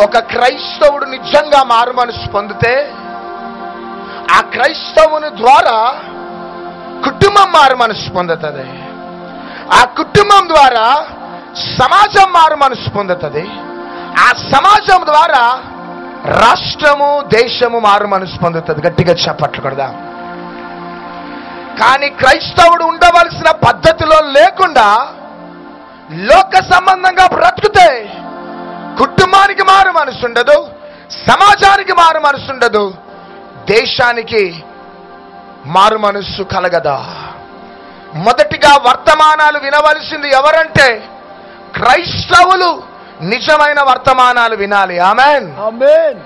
ఒక క్రైస్తవుడు నిజంగా మారు మనసు పొందితే ఆ క్రైస్తవుని ద్వారా కుటుంబం మారు మనసు పొందుతుంది. ఆ కుటుంబం ద్వారా సమాజం మారు మనసు పొందుతుంది. ఆ సమాజం ద్వారా రాష్ట్రము, దేశము మారు మనసు పొందుతుంది. గట్టిగా చప్పట్లు కొడదాం. కానీ క్రైస్తవుడు ఉండవలసిన పద్ధతిలో లేకుండా లోక సంబంధంగా బ్రతుకుతే కుటుంబానికి మారు మనసు ఉండదు, సమాజానికి మారు మనసు ఉండదు, దేశానికి మారు మనస్సు కలగదా. మొదటిగా వర్తమానాలు వినవలసింది ఎవరంటే క్రైస్తవులు నిజమైన వర్తమానాలు వినాలి. ఆమేన్, ఆమేన్.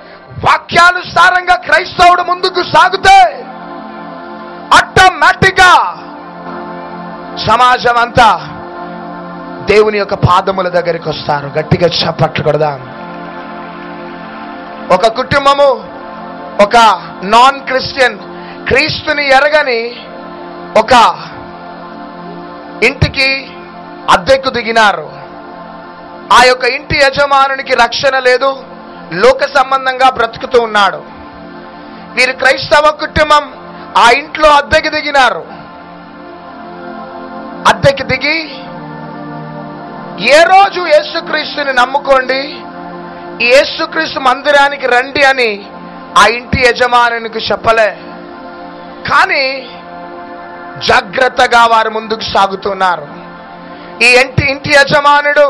వాక్యానుసారంగా క్రైస్తవుడు ముందుకు సాగితే ఆటోమేటిక్ గా సమాజం అంతా దేవుని యొక్క పాదముల దగ్గరికి వస్తారు. గట్టిగా చప్పట్లు కొడదాం. ఒక కుటుంబము, ఒక నాన్ క్రిస్టియన్, క్రీస్తుని ఎరగని ఒక ఇంటికి అద్దెకు దిగినారు. ఆ యొక్క ఇంటి యజమానునికి రక్షణ లేదు, లోక సంబంధంగా బ్రతుకుతూ ఉన్నాడు. వీరు క్రైస్తవ కుటుంబం ఆ ఇంట్లో అద్దెకి దిగినారు. అద్దెకి దిగి ఏ రోజు యేసుక్రీస్తుని నమ్ముకోండి, ఈ యేసుక్రీస్తు మందిరానికి రండి అని ఆ ఇంటి యజమానునికి చెప్పలే. కానీ జాగ్రత్తగా వారు ముందుకు సాగుతున్నారు. ఈ ఇంటి యజమానుడు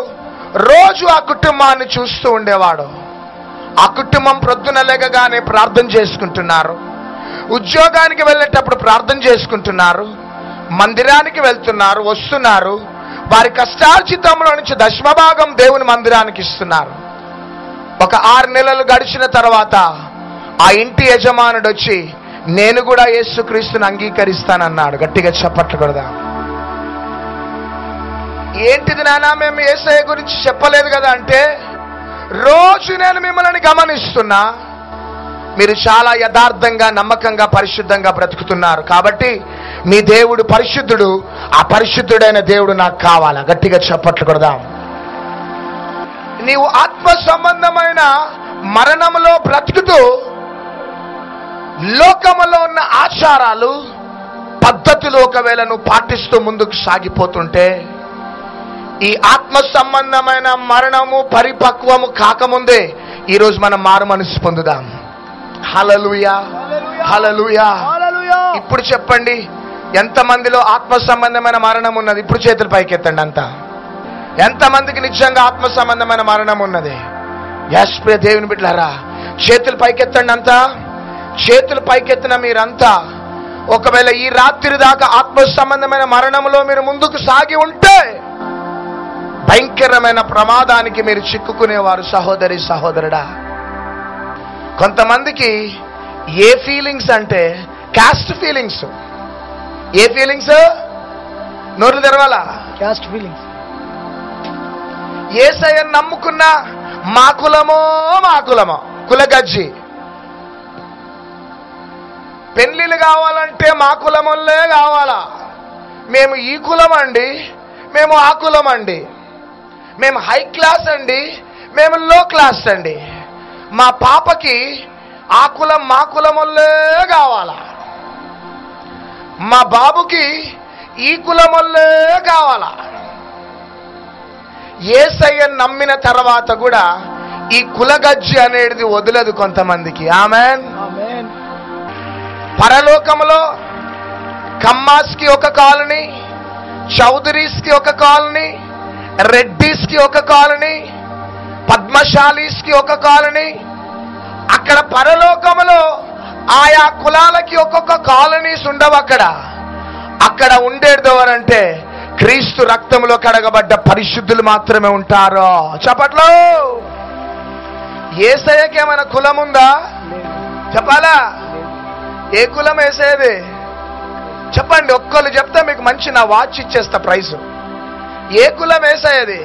రోజు ఆ కుటుంబాన్ని చూస్తూ ఉండేవాడు. ఆ కుటుంబం ప్రొద్దున లేగగానే ప్రార్థన చేసుకుంటున్నారు, ఉద్యోగానికి వెళ్ళేటప్పుడు ప్రార్థన చేసుకుంటున్నారు, మందిరానికి వెళ్తున్నారు, వస్తున్నారు. వారి కష్టార్జితంలో నుంచి దశమభాగం దేవుని మందిరానికి ఇస్తున్నారు. ఒక 6 నెలలు గడిచిన తర్వాత ఆ ఇంటి యజమానుడు వచ్చి నేను కూడా యేసుక్రీస్తుని అంగీకరిస్తానన్నాడు. గట్టిగా చప్పట్లు కొడదాం. ఏంటిది నానా, మేము యేసయ్య గురించి చెప్పలేదు కదా అంటే, రోజు నేను మిమ్మల్ని గమనిస్తున్నా, మీరు చాలా యథార్థంగా, నమ్మకంగా, పరిశుద్ధంగా బ్రతుకుతున్నారు. కాబట్టి మీ దేవుడు పరిశుద్ధుడు, ఆ పరిశుద్ధుడైన దేవుడు నాకు కావాలా. గట్టిగా చప్పట్లు కొడదాం. నీవు ఆత్మ సంబంధమైన మరణంలో బ్రతుకుతూ లోకములో ఉన్న ఆచారాలు, పద్ధతులు ఒకవేళ నువ్వు పాటిస్తూ ముందుకు సాగిపోతుంటే, ఈ ఆత్మ సంబంధమైన మరణము పరిపక్వము కాకముందే ఈరోజు మనం మారు మనసు పొందుదాం. హల్లెలూయా, హల్లెలూయా. ఇప్పుడు చెప్పండి, ఎంతమందిలో ఆత్మ సంబంధమైన మరణం ఉన్నది? ఇప్పుడు చేతులు పైకెత్తండి అంతా. ఎంతమందికి నిజంగా ఆత్మ సంబంధమైన మరణం ఉన్నది? యస్ ప్రియ దేవుని బిడ్డలారా, చేతులు పైకెత్తండి అంతా. చేతులు పైకెత్తిన మీరంతా ఒకవేళ ఈ రాత్రి దాకా ఆత్మ సంబంధమైన మరణంలో మీరు ముందుకు సాగి ఉంటే భయంకరమైన ప్రమాదానికి మీరు చిక్కుకునేవారు. సహోదరి, సహోదరుడా, కొంతమందికి ఏ ఫీలింగ్స్ అంటే క్యాస్ట్ ఫీలింగ్స్. ఏ ఫీలింగ్స్? నోరు తెరవాలా? Caste feelings. యేసయ్యను నమ్ముకున్న మా కులమో మా కులమో, కులగజ్జి. పెళ్లిళ్ళు కావాలంటే మా కులములే కావాలా. మేము ఈ కులం అండి, మేము ఆ కులం అండి, మేము హై క్లాస్ అండి, మేము లో క్లాస్ అండి. మా పాపకి ఆ కులం మా కులములే కావాలా, మా బాబుకి ఈ కులములే కావాలా. యేసయ్యను నమ్మిన తర్వాత కూడా ఈ కులగజ్జి అనేది వదలదు కొంతమందికి. ఆమేన్, ఆమేన్. పరలోకములో కమ్మాస్ కి ఒక కాలనీ, చౌదరీస్ కి ఒక కాలనీ, రెడ్డిస్ కి ఒక కాలనీ, పద్మశాలీస్ కి ఒక కాలనీ. అక్కడ పరలోకములో ఆయా కులాలకి ఒక్కొక్క కాలనీస్ ఉండవు. అక్కడ ఉండేది ఎవరంటే క్రీస్తు రక్తంలో కడగబడ్డ పరిశుద్ధులు మాత్రమే ఉంటారు. చెప్పట్లో యేసయ్యకి ఏమైనా కులం ఉందా? చెప్పాలా? ఏ కులం వేసేది? చెప్పండి, ఒక్కళ్ళు చెప్తే మీకు మంచి నా వాచ్ ఇచ్చేస్తా ప్రైజ్. ఏ కులం వేసేది?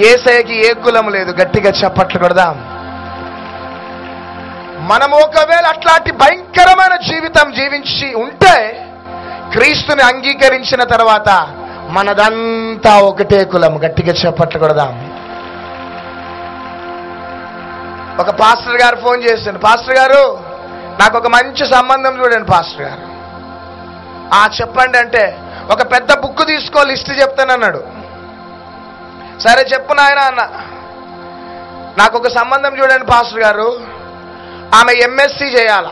యేసయ్యకి ఏ కులం లేదు. గట్టిగా చప్పట్లు కొడదాం. మనం ఒకవేళ అట్లాంటి భయంకరమైన జీవితం జీవించి ఉంటే, క్రీస్తుని అంగీకరించిన తర్వాత మనదంతా ఒకటే కులం. గట్టిగా చప్పట్లు కొడదాం. ఒక పాస్టర్ గారు ఫోన్ చేశాను, పాస్టర్ గారు నాకు ఒక మంచి సంబంధం చూడండి పాస్టర్ గారు. చెప్పండి అంటే, ఒక పెద్ద బుక్ తీసుకో, లిస్ట్ చెప్తానన్నాడు. సరే చెప్పు నాయన అన్న. నాకు ఒక సంబంధం చూడండి పాస్టర్ గారు, ఆమె ఎంఎస్సి చేయాల.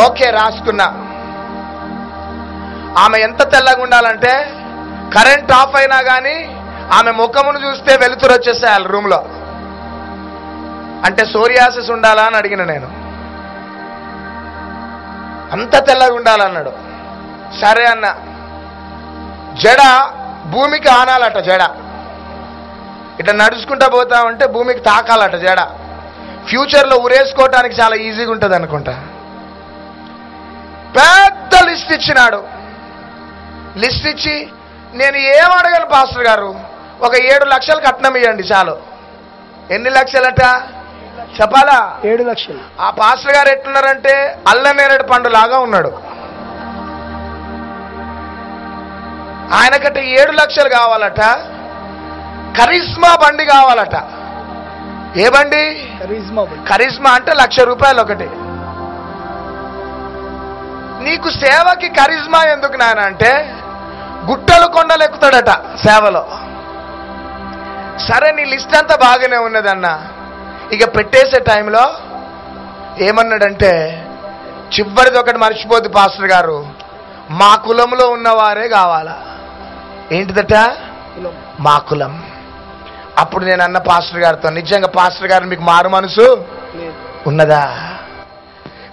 ఓకే రాసుకున్నా. ఆమె ఎంత తెల్లగా ఉండాలంటే కరెంట్ ఆఫ్ అయినా కానీ ఆమె ముఖమును చూస్తే వెలుతురు వచ్చేసేయాలి రూమ్లో. అంటే సోరియాసిస్ ఉండాలా అని అడిగిన నేను. అంత తెల్లగా ఉండాలన్నాడు. సరే అన్న. జడ భూమికి ఆనాలట. జడ ఇట్లా నడుచుకుంటా పోతా ఉంటే భూమికి తాకాలట జడ. ఫ్యూచర్లో ఉరేసుకోవటానికి చాలా ఈజీగా ఉంటుంది అనుకుంటా. పెద్ద లిస్ట్ ఇచ్చినాడు. లిస్ట్ ఇచ్చి, నేను ఏం అడగను పాస్టర్ గారు, ఒక 7 లక్షలు కట్నం ఇవ్వండి చాలు. ఎన్ని లక్షలట చెప్పాలా? 7 లక్షలు. ఆ పాస్టర్ గారు ఎట్లున్నారంటే అల్లనేరేడు పండు లాగా ఉన్నాడు. ఆయనకంటే 7 లక్షలు కావాలట. కరిష్మా బండి కావాలట. ఏ బండి? కరిష్మా అంటే ₹1,00,000 ఒకటి. నీకు సేవకి కరిష్మా ఎందుకు నాయన అంటే, గుట్టలు కొండలు ఎక్కుతాడట సేవలో. సరే నీ లిస్ట్ అంతా బాగానే ఉన్నదన్న. ఇక పెట్టేసే టైంలో ఏమన్నాడంటే, చివరిది ఒకటి మర్చిపోద్ది పాస్టర్ గారు, మా కులంలో ఉన్నవారే కావాలా. ఏంటిదట? మా కులం. అప్పుడు నేను అన్న పాస్టర్ గారితో, నిజంగా పాస్టర్ గారు మీకు మారు మనసు ఉన్నదా?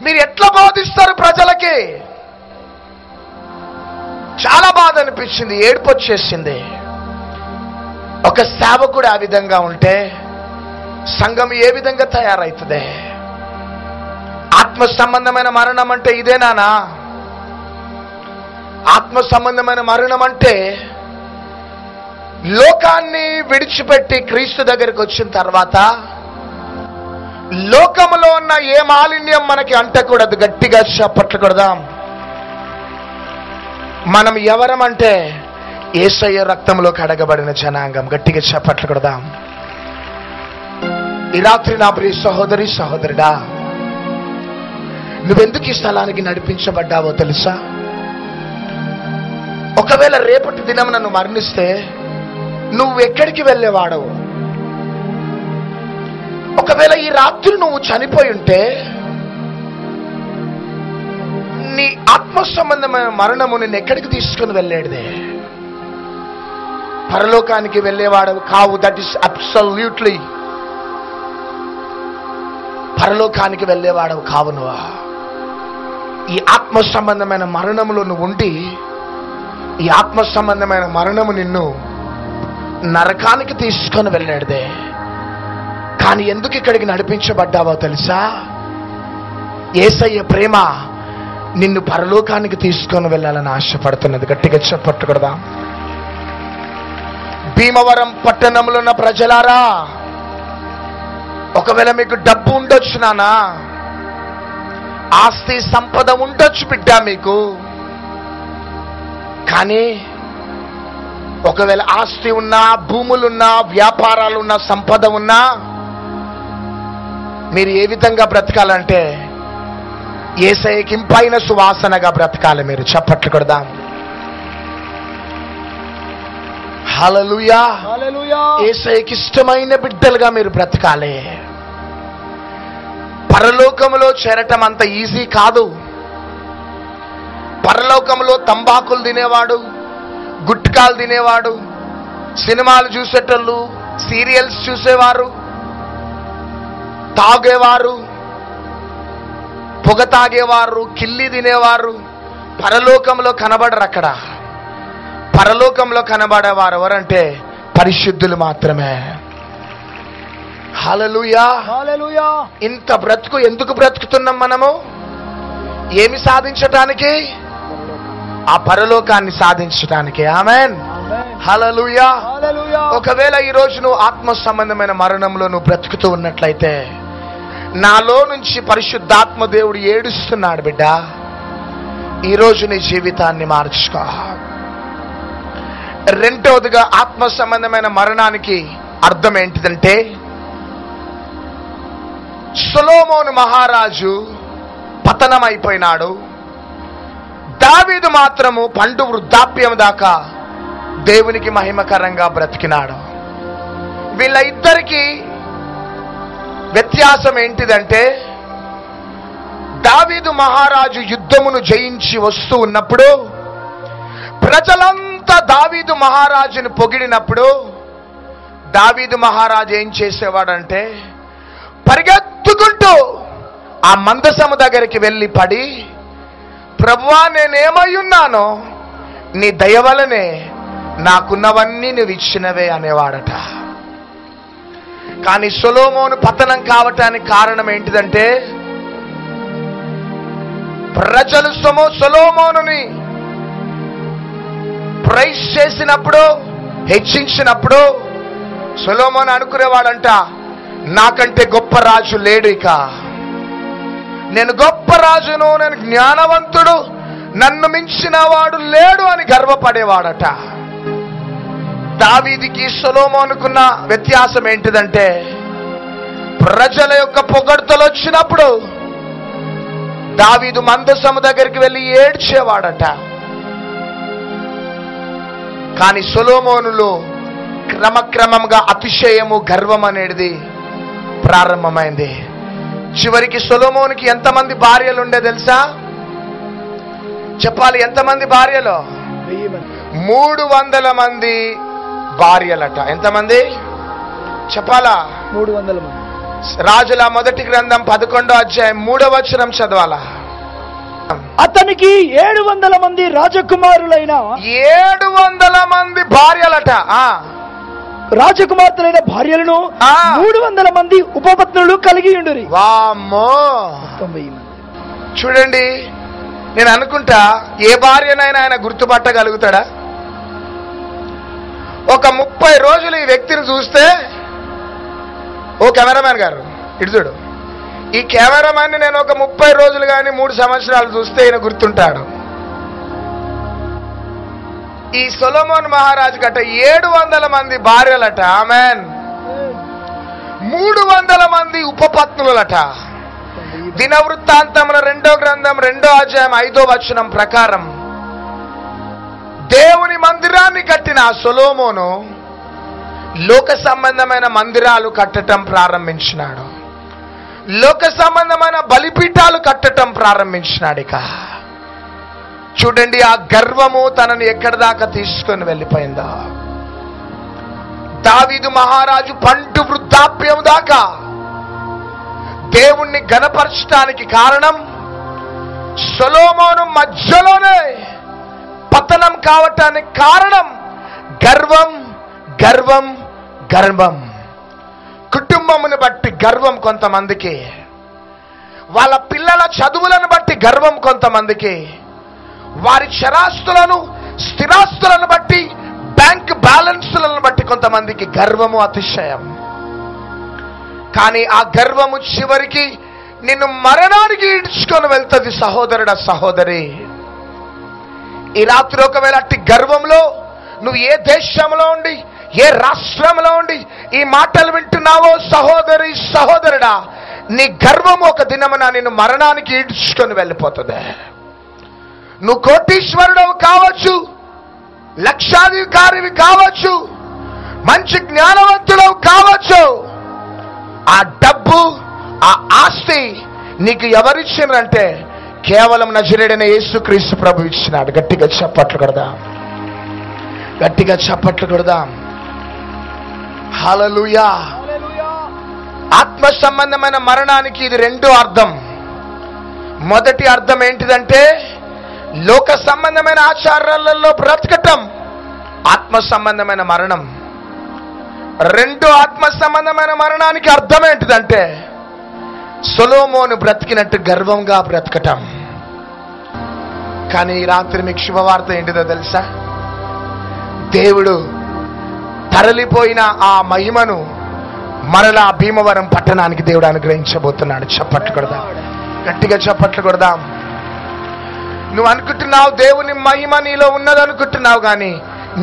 మీరు ఎట్లా బోధిస్తారు ప్రజలకి? చాలా బాధ అనిపించింది, ఏడుపు వచ్చేసింది. ఒక సేవకుడు ఆ విధంగా ఉంటే సంఘం ఏ విధంగా తయారవుతుంది? ఆత్మ సంబంధమైన మరణం అంటే ఇదేనా? ఆత్మ సంబంధమైన మరణం అంటే లోకాన్ని విడిచిపెట్టి క్రీస్తు దగ్గరికి వచ్చిన తర్వాత లోకములో ఉన్న ఏ మాలిన్యం మనకి అంటకూడదు. గట్టిగా చప్పట్లకూడదాం. మనం ఎవరమంటే యేసయ్య రక్తంలో కడగబడిన జనాంగం. గట్టిగా చప్పట్లకూడదాం. ఈ రాత్రి నా ప్రియ సహోదరి సహోదరుడా, నువ్వెందుకు ఈ స్థలానికి నడిపించబడ్డావో తెలుసా? ఒకవేళ రేపటి దినం నన్ను మరణిస్తే నువ్వు ఎక్కడికి వెళ్ళేవాడవు? ఒకవేళ ఈ రాత్రి నువ్వు చనిపోయి ఉంటే నీ ఆత్మ సంబంధమైన మరణము నిన్ను ఎక్కడికి తీసుకుని వెళ్ళేదే? పరలోకానికి వెళ్ళేవాడవు కావు. దట్ ఈస్ అబ్సల్యూట్లీ పరలోకానికి వెళ్ళేవాడవు కావు నువ్వు. ఈ ఆత్మ సంబంధమైన మరణములో నువ్వు ఉండి, ఈ ఆత్మ సంబంధమైన మరణము నిన్ను నరకానికి తీసుకొని వెళ్ళాడుదే. కానీ ఎందుకు ఇక్కడికి నడిపించబడ్డావో తెలుసా? యేసయ్య ప్రేమ నిన్ను పరలోకానికి తీసుకొని వెళ్ళాలని ఆశపడుతున్నది. గట్టిగా చెప్పట్టుకూడదా? భీమవరం పట్టణంలో ఉన్న ప్రజలారా, ఒకవేళ మీకు డబ్బు ఉండొచ్చు నానా, ఆస్తి సంపద ఉండొచ్చు బిడ్డ మీకు. కానీ ఒకవేళ ఆస్తి ఉన్నా, భూములున్నా, వ్యాపారాలున్నా, సంపద ఉన్నా, మీరు ఏ విధంగా బ్రతకాలంటే యేసయ్యకి ఇంపైన సువాసనగా బ్రతకాలి. మీరు చప్పట్లు కొడదాం. హల్లెలూయా. యేసయ్యకి ఇష్టమైన బిడ్డలుగా మీరు బ్రతకాలి. పరలోకములో చేరటం అంత ఈజీ కాదు. పరలోకంలో తంబాకులు తినేవాడు, గుట్కాలు తినేవాడు, సినిమాలు చూసేటోళ్ళు, సీరియల్స్ చూసేవారు, తాగేవారు, పొగ తాగేవారు, కిల్లి తినేవారు పరలోకంలో కనబడరు. అక్కడ పరలోకంలో కనబడేవారు ఎవరంటే పరిశుద్ధులు మాత్రమే. హల్లెలూయా. ఇంత బ్రతుకు ఎందుకు బ్రతుకుతున్నాం మనము? ఏమి సాధించటానికి? ఆ పరలోకాన్ని సాధించటానికి. ఆమేన్. హల్లెలూయా. ఒకవేళ ఈ రోజు నువ్వు ఆత్మ సంబంధమైన మరణంలో నువ్వు బ్రతుకుతూ ఉన్నట్లయితే, నాలో నుంచి పరిశుద్ధాత్మ దేవుడు ఏడుస్తున్నాడు బిడ్డ, ఈరోజు నీ జీవితాన్ని మార్చుకో. రెండవదిగా ఆత్మ సంబంధమైన మరణానికి అర్థం ఏంటిదంటే సొలొమోను మహారాజు పతనమైపోయినాడు. దావీదు మాత్రము పండు వృద్ధాప్యం దాకా దేవునికి మహిమకరంగా బ్రతికినాడు. వీళ్ళ ఇద్దరికి వ్యత్యాసం ఏంటిదంటే, దావీదు మహారాజు యుద్ధమును జయించి వస్తూ ఉన్నప్పుడు ప్రజలంతా దావీదు మహారాజును పొగిడినప్పుడు దావీదు మహారాజు ఏం చేసేవాడంటే, పరిగెత్తుకుంటూ ఆ మందసము దగ్గరికి వెళ్ళి పడి, ప్రభువా నేనేమై ఉన్నానో నీ దయ వలనే నాకున్నవన్నీ నువ్వు ఇచ్చినవే అనేవాడట. కానీ సొలొమోను పతనం కావటానికి కారణం ఏంటిదంటే, ప్రజలు సొలొమోనుని ప్రైజ్ చేసినప్పుడు, హెచ్చించినప్పుడు సొలొమోను అనుకునేవాడంట, నాకంటే గొప్ప రాజు లేడు, ఇక నేను గొప్ప రాజును, నేను జ్ఞానవంతుడు, నన్ను మించిన వాడు లేడు అని గర్వపడేవాడట. దావీదుకి సొలొమోనుకున్న వ్యత్యాసం ఏంటిదంటే, ప్రజల యొక్క పొగడ్తలు వచ్చినప్పుడు దావీదు మందసము దగ్గరికి వెళ్ళి ఏడ్చేవాడట. కానీ సొలొమోనులో క్రమక్రమంగా అతిశయము, గర్వం అనేది ప్రారంభమైంది. చివరికి సొలొమోనుకి ఎంతమంది భార్యలు ఉండే తెలుసా? చెప్పాలి, ఎంతమంది భార్యలు? 300 మంది భార్యలట. ఎంతమంది చెప్పాలా? 300 మంది. రాజుల మొదటి గ్రంథం 11వ అధ్యాయం 3వ వచనం చదవాలా? అతనికి 700 మంది రాజకుమారులైన 700 మంది భార్యలట. రాజకుమార్తెలైన భార్యలను 300 మంది ఉపపత్నులు కలిగి ఉండురి. వామ్మో! 90 మంది. చూడండి, నేను అనుకుంటా ఏ భార్యనైనా ఆయన గుర్తుపట్టగలుగుతాడా? ఒక 30 రోజులు ఈ వ్యక్తిని చూస్తే, ఓ కెమెరామ్యాన్ గారు ఇటు చూడు, ఈ కెమెరామ్యాన్ని నేను ఒక 30 రోజులు కానీ 3 సంవత్సరాలు చూస్తే ఈయన గుర్తుంటాడు. ఈ సొలొమోను మహారాజు గట 700 మంది భార్యలట. ఆమెన్. 300 మంది ఉపపత్నులట. దినవృత్తాంతముల 2వ గ్రంథం 2వ అధ్యాయం 5వ వచనం ప్రకారం దేవుని మందిరాన్ని కట్టిన సొలొమోను లోక సంబంధమైన మందిరాలు కట్టడం ప్రారంభించినాడు. లోక సంబంధమైన బలిపీఠాలు కట్టడం ప్రారంభించినాడు. ఇక చూడండి, ఆ గర్వము తనని ఎక్కడి దాకా తీసుకొని వెళ్ళిపోయిందో. దావీదు మహారాజు పండు వృద్ధాప్యం దాకా దేవుణ్ణి గణపరచడానికి కారణం సొలొమోను మధ్యలోనే పతనం కావటానికి కారణం గర్వం, గర్వం, గర్వం. కుటుంబమును బట్టి గర్వం కొంతమందికి, వాళ్ళ పిల్లల చదువులను బట్టి గర్వం కొంతమందికి, వారి చరాస్తులను, స్థిరాస్తులను బట్టి, బ్యాంక్ బ్యాలెన్స్లను బట్టి కొంతమందికి గర్వము, అతిశయం. కానీ ఆ గర్వము చివరికి నిన్ను మరణానికి ఈడ్చుకొని వెళ్తుంది. సహోదరుడా, సహోదరి, ఈ రాత్రి ఒకవేళ అట్టి గర్వంలో నువ్వు ఏ దేశంలో ఉండి, ఏ రాష్ట్రంలో ఉండి ఈ మాటలు వింటున్నావో, సహోదరి, సహోదరుడా, నీ గర్వము ఒక దినమున నిన్ను మరణానికి ఈడ్చుకొని వెళ్ళిపోతుంది. నువ్వు కోటీశ్వరుడవు కావచ్చు, లక్షాధికారివి కావచ్చు, మంచి జ్ఞానవంతుడవు కావచ్చు, ఆ డబ్బు, ఆ ఆస్తి నీకు ఎవరిచ్చినంటే కేవలం నజరేయుడైన యేసుక్రీస్తు ప్రభు ఇచ్చినాడు. గట్టిగా చప్పట్లు కొడదాం, గట్టిగా చప్పట్లు కొడదాం. హల్లెలూయా. ఆత్మ సంబంధమైన మరణానికి ఇది రెండో అర్థం. మొదటి అర్థం ఏంటిదంటే లోక సంబంధమైన ఆచారాలలో బ్రతకటం, ఆత్మ సంబంధమైన మరణం. రెండో ఆత్మ సంబంధమైన మరణానికి అర్థం ఏంటిదంటే సొలొమోను బ్రతికినట్టు గర్వంగా బ్రతకటం. కానీ ఈ రాత్రి మీకు శుభవార్త ఏంటిదో తెలుసా? దేవుడు తరలిపోయిన ఆ మహిమను మరలా భీమవరం పట్టణానికి దేవుడు అనుగ్రహించబోతున్నాడు. చప్పట్లు కొడదాం, గట్టిగా చప్పట్లు కొడదాం. నువ్వు అనుకుంటున్నావు దేవుని మహిమ నీలో ఉన్నదనుకుంటున్నావు, కానీ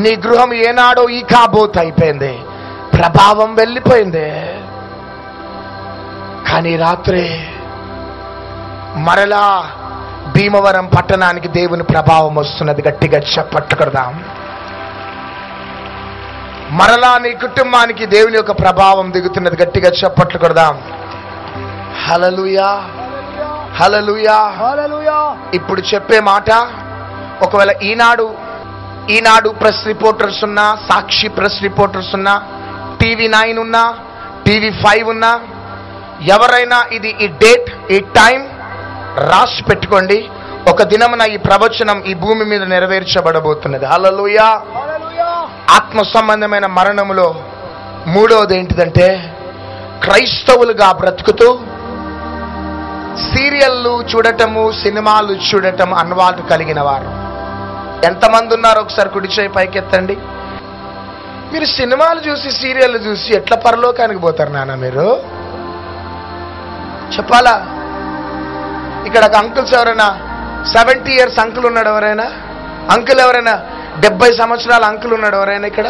నీ గృహం ఏనాడో ఈ కాబోత్ అయిపోయింది, ప్రభావం వెళ్ళిపోయింది. కానీ రాత్రి మరలా భీమవరం పట్టణానికి దేవుని ప్రభావం వస్తున్నది. గట్టిగా చప్పట్లు కొడదాం. మరలా నీ కుటుంబానికి దేవుని యొక్క ప్రభావం దిగుతున్నది. గట్టిగా చప్పట్లు కొడదాం. హల్లెలూయా, హల్లెలూయా, హల్లెలూయా. ఇప్పుడు చెప్పే మాట, ఒకవేళ ఈనాడు ప్రెస్ రిపోర్టర్స్ ఉన్నా, సాక్షి ప్రెస్ రిపోర్టర్స్ ఉన్నా, టీవీ 9 ఉన్నా, టీవీ 5 ఉన్నా, ఎవరైనా ఈ డేట్, ఈ టైం రాసి పెట్టుకోండి. ఒక దినమున ఈ ప్రవచనం ఈ భూమి మీద నెరవేర్చబడబోతున్నది. హల్లెలూయా. ఆత్మ సంబంధమైన మరణములో మూడవది ఏంటిదంటే, క్రైస్తవులుగా బ్రతుకుతూ సీరియళ్ళు చూడటము, సినిమాలు చూడటం అలవాటు కలిగిన వారు ఎంతమంది ఉన్నారు? ఒకసారి కుడి చేయి పైకెత్తండి. మీరు సినిమాలు చూసి, సీరియళ్ళు చూసి ఎట్లా పరలోకానికి పోతారు నాన్న? మీరు చెప్పాలా? ఇక్కడ అంకుల్స్ ఎవరైనా 70 years అంకుల్ ఉన్నాడు? ఎవరైనా అంకుల్? ఎవరైనా 70 సంవత్సరాల అంకుల్ ఉన్నాడు? ఎవరైనా ఇక్కడ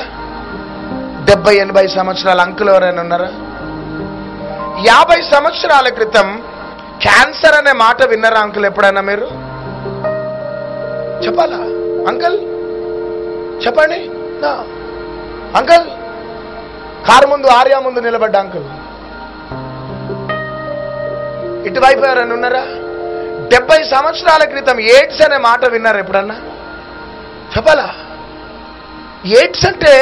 70-80 సంవత్సరాల అంకుల్ ఎవరైనా ఉన్నారా? 50 సంవత్సరాల క్రితం క్యాన్సర్ అనే మాట విన్నారా అంకుల్ ఎప్పుడైనా మీరు? చెప్పాలా అంకుల్? చెప్పండి. అంకుల్, కారు ముందు, ఆర్యా ముందు నిలబడ్డ అంకుల్, ఇటువైపు ఎవరైనా ఉన్నారా? 70 సంవత్సరాల క్రితం ఎయిడ్స్ అనే మాట విన్నారు ఎప్పుడన్నా? చెప్పాలా? ఎయిడ్స్ అంటే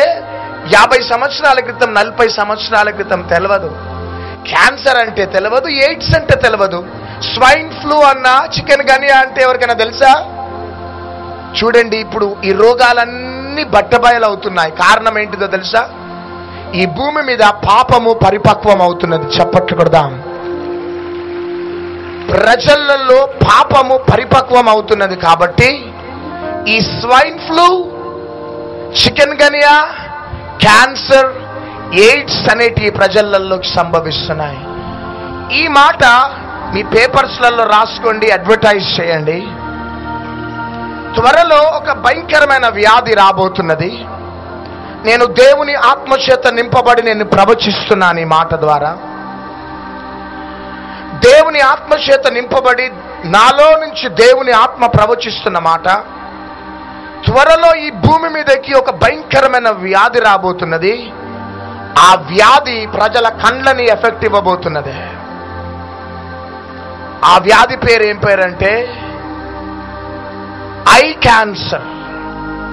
50 సంవత్సరాల క్రితం, 40 సంవత్సరాల క్రితం తెలియదు. క్యాన్సర్ అంటే తెలియదు, ఎయిడ్స్ అంటే తెలియదు. స్వైన్ ఫ్లూ అన్నా, చికెన్ గనియా అంటే ఎవరికైనా తెలుసా? చూడండి, ఇప్పుడు ఈ రోగాలన్నీ బట్టబయలు అవుతున్నాయి. కారణం ఏంటిదో తెలుసా? ఈ భూమి మీద పాపము పరిపక్వం అవుతున్నది. చప్పట్లు కొడదాం. ప్రజలలో పాపము పరిపక్వం అవుతున్నది. కాబట్టి ఈ swine flu, chicken Guinea, cancer, AIDS అనేటి ప్రజలలోకి సంభవిస్తున్నాయి. ఈ మాట మీ పేపర్స్లలో రాసుకోండి, అడ్వర్టైజ్ చేయండి. త్వరలో ఒక భయంకరమైన వ్యాధి రాబోతున్నది. నేను దేవుని ఆత్మచేత నింపబడి నేను ప్రవచిస్తున్నాను ఈ మాట ద్వారా. దేవుని ఆత్మచేత నింపబడి నాలో నుంచి దేవుని ఆత్మ ప్రవచిస్తున్న మాట, త్వరలో ఈ భూమి మీదకి ఒక భయంకరమైన వ్యాధి రాబోతున్నది. ఆ వ్యాధి ప్రజల కండ్లని ఎఫెక్ట్ ఇవ్వబోతున్నది. ఆ వ్యాధి పేరు ఏం పేరంటే ఐ క్యాన్సర్.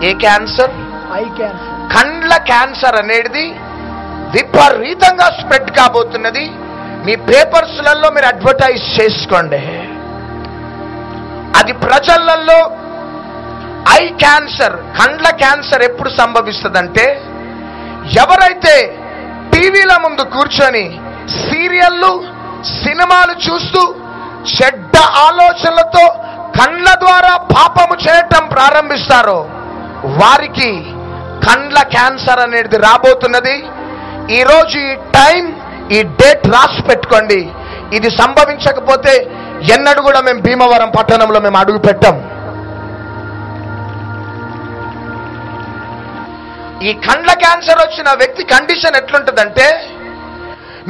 ఏ క్యాన్సర్? Eye cancer. కండ్ల క్యాన్సర్ అనేది విపరీతంగా స్ప్రెడ్ కాబోతున్నది. మీ పేపర్స్లలో మీరు అడ్వర్టైజ్ చేసుకోండి. అది ప్రజలలో ఐ క్యాన్సర్, కండ్ల క్యాన్సర్ ఎప్పుడు సంభవిస్తుందంటే, ఎవరైతే టీవీల ముందు కూర్చొని సీరియళ్ళు, సినిమాలు చూస్తూ చెడ్డ ఆలోచనలతో కండ్ల ద్వారా పాపము చేయటం ప్రారంభిస్తారో వారికి కండ్ల క్యాన్సర్ అనేది రాబోతున్నది. ఈరోజు ఈ టైం, ఈ డేట్ రాసి పెట్టుకోండి. ఇది సంభవించకపోతే ఎన్నడూ కూడా మేము భీమవరం పట్టణంలో మేము అడుగు పెట్టాం. ఈ కండ్ల క్యాన్సర్ వచ్చిన వ్యక్తి కండిషన్ ఎట్లుంటుందంటే,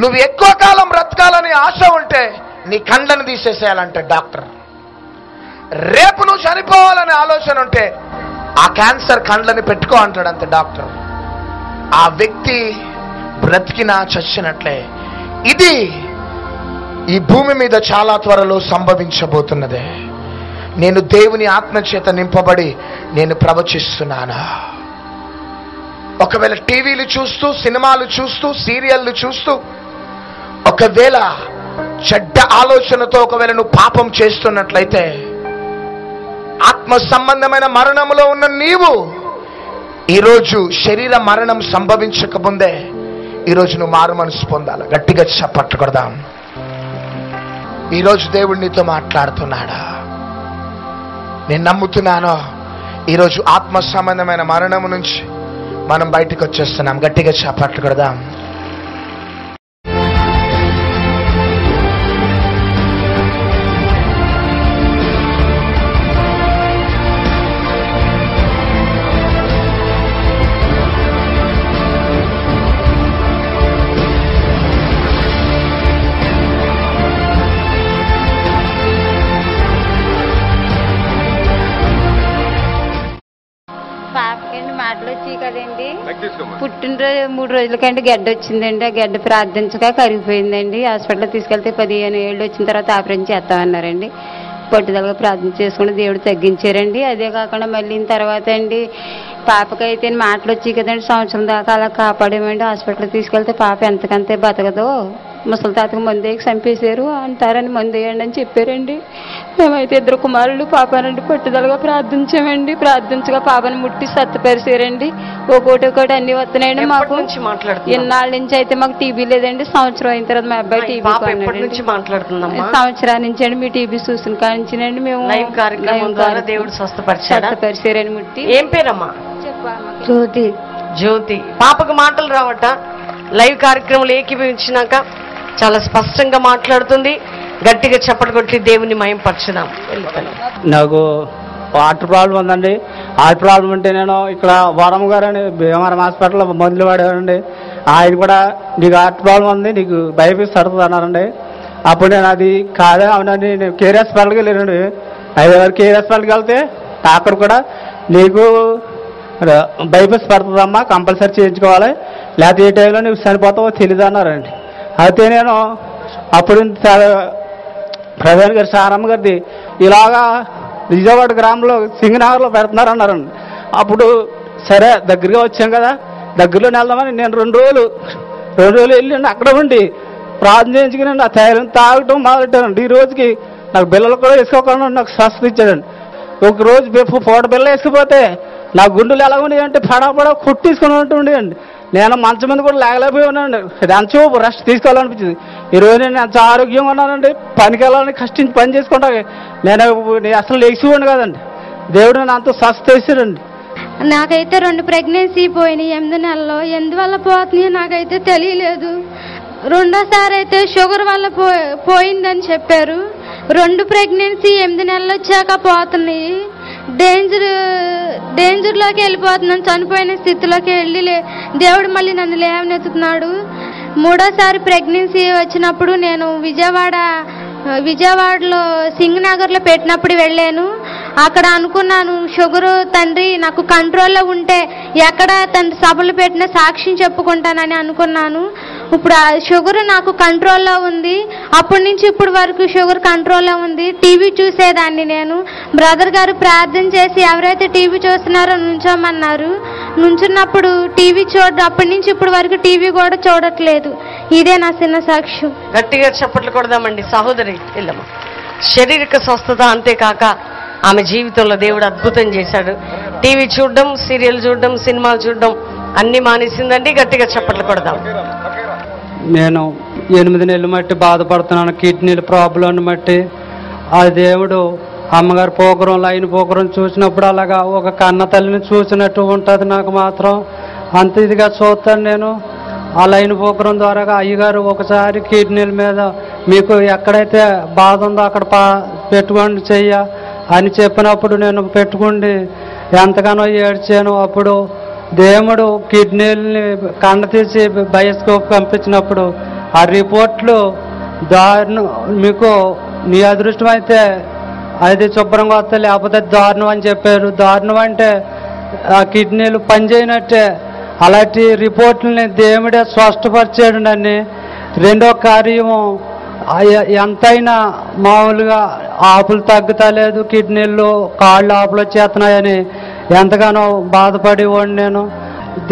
నువ్వు ఎక్కువ కాలం బ్రతకాలని ఆశ ఉంటే నీ కండ్లను తీసేసేయాలంటే డాక్టర్. రేపు నువ్వు చనిపోవాలనే ఆలోచన ఉంటే ఆ క్యాన్సర్ కండ్లని పెట్టుకో అంటాడంతే డాక్టర్. ఆ వ్యక్తి బ్రతికినా చచ్చినట్లే. ఇది ఈ భూమి మీద చాలా త్వరలో సంభవించబోతున్నదే. నేను దేవుని ఆత్మచేత నింపబడి నేను ప్రవచిస్తున్నాను. ఒకవేళ టీవీలు చూస్తూ, సినిమాలు చూస్తూ, సీరియళ్ళు చూస్తూ, ఒకవేళ చెడ్డ ఆలోచనతో ఒకవేళ నువ్వు పాపం చేస్తున్నట్లయితే, ఆత్మ సంబంధమైన మరణములో ఉన్న నీవు ఈరోజు శరీర మరణం సంభవించకముందే ఈరోజు నువ్వు మారు మనసు పొందాలి. గట్టిగా చప్పట్లు కొడదాం. ఈరోజు దేవుడు నీతో మాట్లాడుతున్నాడా? నేను నమ్ముతున్నాను ఈరోజు ఆత్మ సంబంధమైన మరణము నుంచి మనం బయటకు వచ్చేస్తున్నాం. గట్టిగా చప్పట్లు కొడదాం. పుట్టినరోజు 3 రోజులకంటే గడ్డ వచ్చిందండి. ఆ గడ్డ ప్రార్థించగా కరిగిపోయిందండి. హాస్పిటల్లో తీసుకెళ్తే 15 ఏళ్ళు వచ్చిన తర్వాత ఆపరేషన్ చేస్తామన్నారండి. పట్టుదలగా ప్రార్థన చేసుకుని దేవుడు తగ్గించారండి. అదే కాకుండా మళ్ళీ తర్వాత అండి పాపకైతే మాటలు వచ్చి కదండి, సంవత్సరం దాకా అలా కాపాడేమండి. హాస్పిటల్కి తీసుకెళ్తే పాప ఎంతకంతే బతకదో, ముసలి తాతకు మందు వేసి చంపేశారు అంటారని మందు వేయండి అని చెప్పారండి. మేమైతే 2 కుమారులు పాపానండి పట్టుదలగా ప్రార్థించామండి. ప్రార్థించగా పాపను ముట్టి సత్తపరిచారండి. ఒక్కోటి అన్ని వస్తున్నాయండి. మాకు ఎన్నాళ్ళ నుంచి అయితే మాకు టీవీ లేదండి. సంవత్సరం అయిన తర్వాత మా అబ్బాయి టీవీ సంవత్సరాల నుంచి అండి. మీ టీవీ చూసిన కానించినండి మేము దేవుడు సత్తపరిచారండి ముట్టి. ఏం పేరమ్మా? జ్యోతి. జ్యోతి. పాపకు మాటలు రావట. లైవ్ కార్యక్రమాలు ఏకీభవించినాక చాలా స్పష్టంగా మాట్లాడుతుంది. గట్టిగా చప్పట్లు కొట్టి దేవుని మయంపరచుదాం. నాకు హార్ట్ ప్రాబ్లం ఉందండి. హార్ట్ ప్రాబ్లం అంటే నేను ఇక్కడ వరం గారు అని భీమవరం హాస్పిటల్లో మందులు వాడేవారండి. ఆయన కూడా నీకు హార్ట్ ప్రాబ్లం ఉంది, నీకు బైపీసీ తడుతుంది అన్నారండి. అప్పుడు నేను అది కాదే అవునండి, నేను కేర్ హాస్పిటల్కి వెళ్ళానండి. 5 వరకు కేర్ హాస్పిటల్కి వెళ్తే డాక్టర్ కూడా నీకు బైపీసీ పడుతుందమ్మా, కంపల్సరీ చేయించుకోవాలి, లేకపోతే ఏ టైంలో నీకు చనిపోతావో తెలియదు అన్నారండి. అయితే నేను అప్పుడు ప్రధాని గారు సారమ్మ గారిది ఇలాగా విజయవాడ గ్రామంలో సింగనగర్లో పెడుతున్నారు అన్నారండి. అప్పుడు సరే దగ్గరగా వచ్చాం కదా, దగ్గరలోనే వెళ్దామని నేను 2 రోజులు వెళ్ళండి. అక్కడ ఉండి ప్రార్థన చేయించుకుని ఆ తైలం తాగటం మొదలెట్టానండి. ఈ రోజుకి నాకు బిల్లలు కూడా వేసుకోకుండా నాకు స్వస్థత ఇచ్చాడండి. ఒక రోజు పూట బిల్ల వేసుకుపోతే నా గుండెలు ఎలా ఉండేవంటే పడపడ కొట్టించుకుని ఉంటుండేయండి. నేను మంచం మీద కూడా లేగలేకపోయి ఉన్నానండి. ఎంతో రెస్ట్ తీసుకోవాలనిపించింది. ఈరోజు నేను ఎంత ఆరోగ్యంగా ఉన్నానండి. పనికి వెళ్ళాలని కష్టించి పని చేసుకుంటా నేను అసలు లేచిపోండి కదండి. దేవుడు నన్ను అంత స్వస్థత ఇచ్చాడండి. నాకైతే 2 ప్రెగ్నెన్సీ పోయినాయి 8 నెలల్లో. ఎందువల్ల పోతున్నాయో నాకైతే తెలియలేదు. రెండోసారి అయితే షుగర్ వల్ల పోయిందని చెప్పారు. 2 ప్రెగ్నెన్సీ 8 నెలలు వచ్చాక పోతున్నాయి. డేంజర్లోకి వెళ్ళిపోతున్నాను, చనిపోయిన స్థితిలోకి వెళ్ళి దేవుడు మళ్ళీ నన్ను లేవనెత్తుతున్నాడు. 3వ ప్రెగ్నెన్సీ వచ్చినప్పుడు నేను విజయవాడలో సింగనగర్లో పెట్టినప్పుడు వెళ్ళాను. అక్కడ అనుకున్నాను షుగరు తండ్రి నాకు కంట్రోల్లో ఉంటే ఎక్కడ తండ్రి సభలు పెట్టినా సాక్ష్యం చెప్పుకుంటానని అనుకున్నాను. ఇప్పుడు ఆ షుగర్ నాకు కంట్రోల్లో ఉంది. అప్పటి నుంచి ఇప్పటి వరకు షుగర్ కంట్రోల్లో ఉంది. టీవీ చూసేదాన్ని నేను. బ్రదర్ గారు ప్రార్థన చేసి ఎవరైతే టీవీ చూస్తున్నారో నుంచోమన్నారు. నుంచున్నప్పుడు టీవీ అప్పటి నుంచి ఇప్పటి వరకు టీవీ కూడా చూడట్లేదు. ఇదే నా చిన్న సాక్ష్యం. గట్టిగా చప్పట్లు కొడదామండి. సహోదరి ఇల్లమ్మ శారీరక స్వస్థత అంతేకాక ఆమె జీవితంలో దేవుడు అద్భుతం చేశాడు. టీవీ చూడడం, సీరియల్ చూడడం, సినిమాలు చూడడం అన్ని మానేసిందండి. గట్టిగా చప్పట్లు కొడదాం. నేను 8 నెలలు బట్టి బాధపడుతున్నాను కిడ్నీల ప్రాబ్లం బట్టి. ఆ దేవుడు అమ్మగారు పోకరం లైన్ పోకరం చూసినప్పుడు అలాగా ఒక కన్న తల్లిని చూసినట్టు ఉంటుంది. నాకు మాత్రం అంత ఇదిగా చూస్తాను నేను. ఆ లైన్ పోకరం ద్వారా అయ్యగారు ఒకసారి కిడ్నీల మీద మీకు ఎక్కడైతే బాధ ఉందో అక్కడ పెట్టుకోండి చెయ్య అని చెప్పినప్పుడు నేను పెట్టుకుండి ఎంతగానో ఏడ్చాను. అప్పుడు దేవుడు కిడ్నీలని కండ తీసి బయోస్కోప్ పంపించినప్పుడు ఆ రిపోర్ట్లు దారుణం, మీకు నీ అదృష్టం అయితే అది శుభ్రంగా వస్తే లేకపోతే దారుణం అని చెప్పారు. దారుణం అంటే ఆ కిడ్నీలు పనిచేయనట్టే. అలాంటి రిపోర్ట్లని దేవుడే స్పష్టపరిచాడు నన్ను. 2వ కార్యము ఎంతైనా మామూలుగా ఆపులు తగ్గుతలేదు, కిడ్నీలు కాళ్ళు ఆపులు వచ్చేస్తున్నాయని ఎంతగానో బాధపడేవాడిని నేను.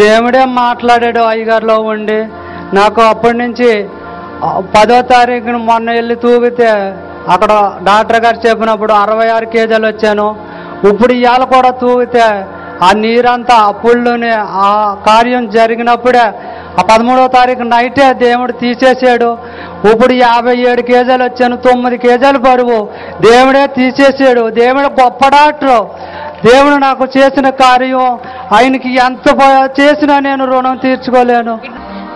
దేవుడే మాట్లాడాడు అయ్యగారిలో ఉండి. నాకు అప్పటి నుంచి 10వ తారీఖున మొన్న వెళ్ళి తూగితే అక్కడ డాక్టర్ గారు చెప్పినప్పుడు 66 కేజీలు వచ్చాను. ఇప్పుడు ఇవాళ కూడా తూగితే ఆ నీరంతా అప్పుల్లోనే ఆ కార్యం జరిగినప్పుడే ఆ 13వ తారీఖు నైటే దేవుడు తీసేసాడు. ఇప్పుడు 57 కేజీలు వచ్చాను. 9 కేజీలు బరువు దేవుడే తీసేసాడు. దేవుడు గొప్ప డాక్టర్. దేవుడు నాకు చేసిన కార్యం ఆయనకి ఎంత చేసినా నేను రుణం తీర్చుకోలేను.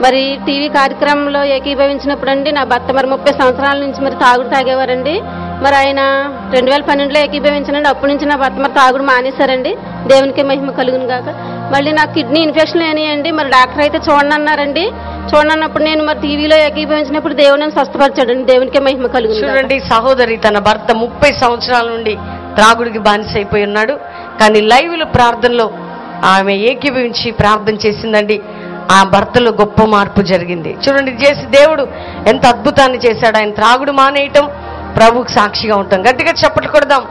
మరి టీవీ కార్యక్రమంలో ఏకీభవించినప్పుడు అండి నా భర్త మరి 30 సంవత్సరాల నుంచి మరి తాగుడు తాగేవారండి. మరి ఆయన 2012లో ఏకీభవించానండి. అప్పటి నుంచి నా భర్త మరి తాగుడు మానేశారండి. దేవునికి మహిమ కలుగును గాక. మళ్ళీ నాకు కిడ్నీ ఇన్ఫెక్షన్ అయినాయండి. మరి డాక్టర్ అయితే చూడండి అన్నారండి. చూడన్నప్పుడు నేను మరి టీవీలో ఏకీభవించినప్పుడు దేవుని స్వస్థపరిచాడండి. దేవునికి మహిమ కలుగును. చూడండి సహోదరి, తన భర్త 30 సంవత్సరాల నుండి త్రాగుడికి బానిస అయిపోయి ఉన్నాడు. కానీ లైవ్లో ప్రార్థనలో ఆమె ఏకీభవించి ప్రార్థన చేసిందండి. ఆ భర్తలో గొప్ప మార్పు జరిగింది. చూడండి, చేసి దేవుడు ఎంత అద్భుతాన్ని చేశాడు. ఆయన త్రాగుడు మానేయటం, ప్రభువుకు సాక్షిగా ఉంటాం. గట్టిగా చప్పట్లు కొడదాం.